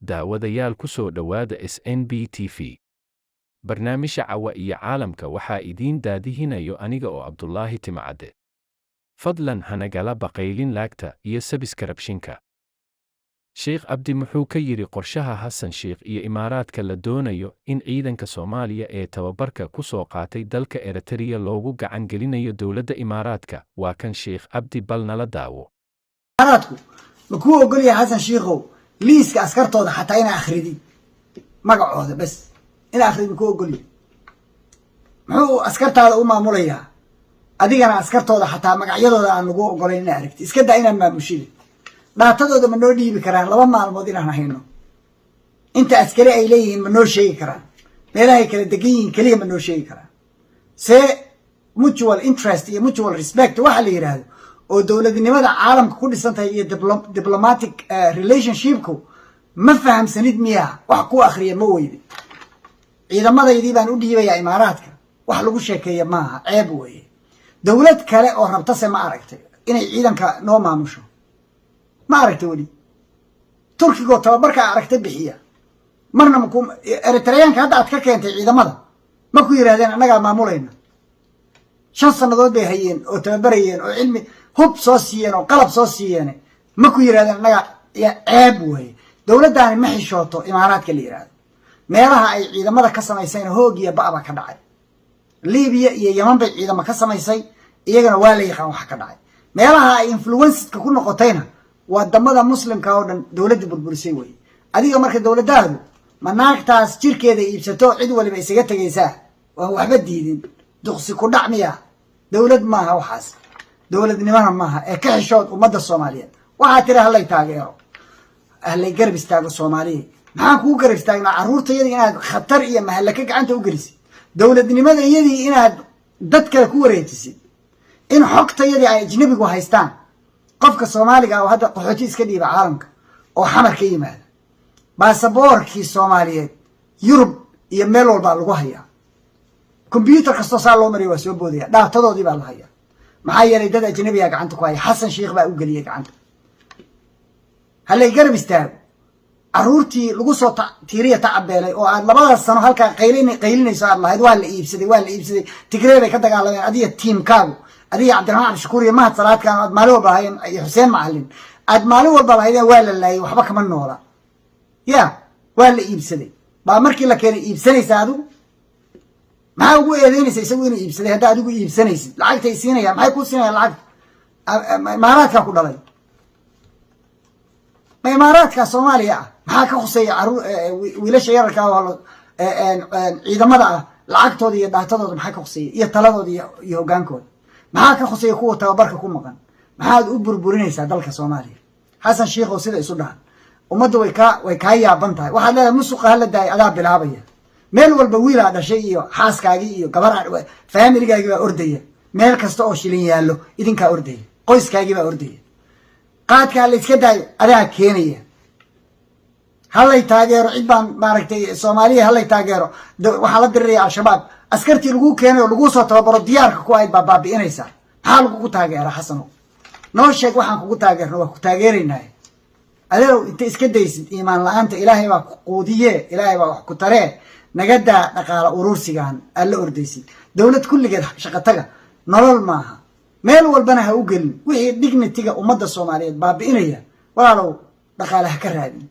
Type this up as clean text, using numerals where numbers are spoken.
daawadayaal ku soo dhowaada SNB TV. Barnaamijka Cawa iyo Caalamka waxaa idiin daadihinayo aniga oo Cabdullaahi Timcade. Fadlan hanagala baqaylin laagta iyo sabskribshinka. Sheekh Abdi muxuu ka yiri qorshaha Xasan Sheikh iyo Imaaraadka la doonayo in ciidanka Soomaaliya ee tababarka ku soo qaatay dalka Eritrea loogu gacan gelinayo dowladda Imaaraadka. Waa kan Sheekh Abdi bal nala daawo. Imaaraadku ma ku ogol yahay Xasan Sheikhow liiska askartooda xataa inay akhridin magacooda bas ina akhridin ku ogol yahay. Muxuu askartaada u maamulayaa adigana askartooda xataa magacyadooda aan lagu ogolayn inay aragti iska daa inaan maamushid dhaatadooda ma noo dhiibi karaan 2 maalmood inaan hayno inta askari ay leeyihiin ma noo sheegi karaan meelahay kala degan yihiin kaliya ma noo sheegi karaan see mutual interest iyo mutual respect waxa la yiraahdo oo dawladnimada caalamka ku dhisan tahay iyo diplomatic relationship-ku ma fahamsanid miyaa wax ku akhriya ma weydi ciidamadaydii baan u dhiibayaa Imaaraadka wax lagu sheekeeyo maaha ceeb weeye dawlad kale oo rabta se ma aragtay inay ciidanka noo maamusho ma aragtay wali Turkiga tababarka aragtay bixiya marna ma ku Eritreanka hadda aad ka keentay ciidamada ma ku yiraahdeen anaga maamulayna 5 sanadood bay hayeen oo tababarayeen oo cilmi hub soo siiyeen oo qalab soo siiyeen ma ku yiraahdeen anaga ceeb weeye dawladdaani ma xishooto Imaaraadka la yiraahdo meelaha ay ciidamada ka samaysay hoog iyo baaba ka dhacay Liibiya iyo Yemen bay ciidamada ka samaysay iyagana waa la yaqaan wax ka dhacay meelaha ay influence ku noqotayna wadamada muslimka oo dhan dawladda burburisay way adiga marka dawladdaadu ma naagtaas jirkeeda iibsato cid waliba isaga tagaysaa waa waxba diidin duqsi ku dhacmiya dawlad maaha waxaas dawladnimada maaha ee ka xishood ummadda Soomaaliyeed waxa tiri halay taageero ahlay garab istaago Soomaaliyeed maxaa ku garab istaagna caruurtayada inaad khatar iyo mahalaka gacanta u gelisid dawladnimada iyadii inaad dadka ku wareejisid in xogtayada ay ajnabigu haystaan qofka Soomaaliga oo hadda qaxooti iska dhiiba caalamka oo xamar ka yimaada baasaboorkii Soomaaliyeed Yurub iyo meel walba lagu hayaa computer kasto saa loo mariyo waa soo boodaya dhaatadoodii baa la hayaa maxaa yeelay dad ajnabiga gacanta ku haya Xasan Sheikh baa u galiyay gacanta halay garab istaago caruurtii lagu soo tiiriya tacabeelay oo aad 2 sano halka qaylinayso aad lahayd waa la iibsaday Tigreey bay ka dagaalameen adiga teamkaagu adiga Cabdiraxmaan Shukuri iyo Mahad Salaadkan aad maalin walba hayeen iyo Xuseen Macallin aad maalin walba lahaydeen waa la laayay waxba kama noola ya waa la iibsaday baa markii la keenay iibsanaysa adigu maxaa ugu eedeynaysa isagu inuu iibsaday hadda adigu iibsanaysid lacagtay siinayaan maxay ku siinayaan lacag Imaaraadka ku dhalay ma Imaaraadka Soomaaliya maxaa ka khuseeya wiilasha yararka oo ciidamada lacagtooda iyo dhaatadooda maxaa ka khuseeya iyo taladooda iyo hogaankooda maxaa ka khuseeya kuwa tababarka ku maqan maxaad u burburinaysaa dalka Soomaaliya Xasan Sheikh oo sida isu dhahan ummadda way ka yaaban tahay waxaad leedahay musuqa hala daay adaa bilaabaya meel walba wiila dhashay iyo xaaskaagii iyo gabar family-gaagi baa ordaya meel kasta oo shilin yaalo idinka ordaya qoyskaagii baa ordaya qaadka la iska daayo adaa keenaya halay taageero cid baan maaragtay Soomaaliya halay taageero waxa la diraya al-shabaab askartii lagu keenay oo lagu soo tababaro diyaarka ku ay baabi'inaysa maxaa lagu taageeraa Xasano noo sheeg waxaan kugu taageerno waa ku taageeraynaa adeerow inta iska daysid iimaan la'aanta Ilaahay baa ku quudiye Ilaahay baa wax ku taree nagada dhaqaala urursigan alla ordaysid dawlad kulligeed shaqo taga nolol maaha meel walbana ha u gelin wixii dignity-ga ummadda Soomaaliyeed baabi'inaya walaalow dhaqaalaha ka raadin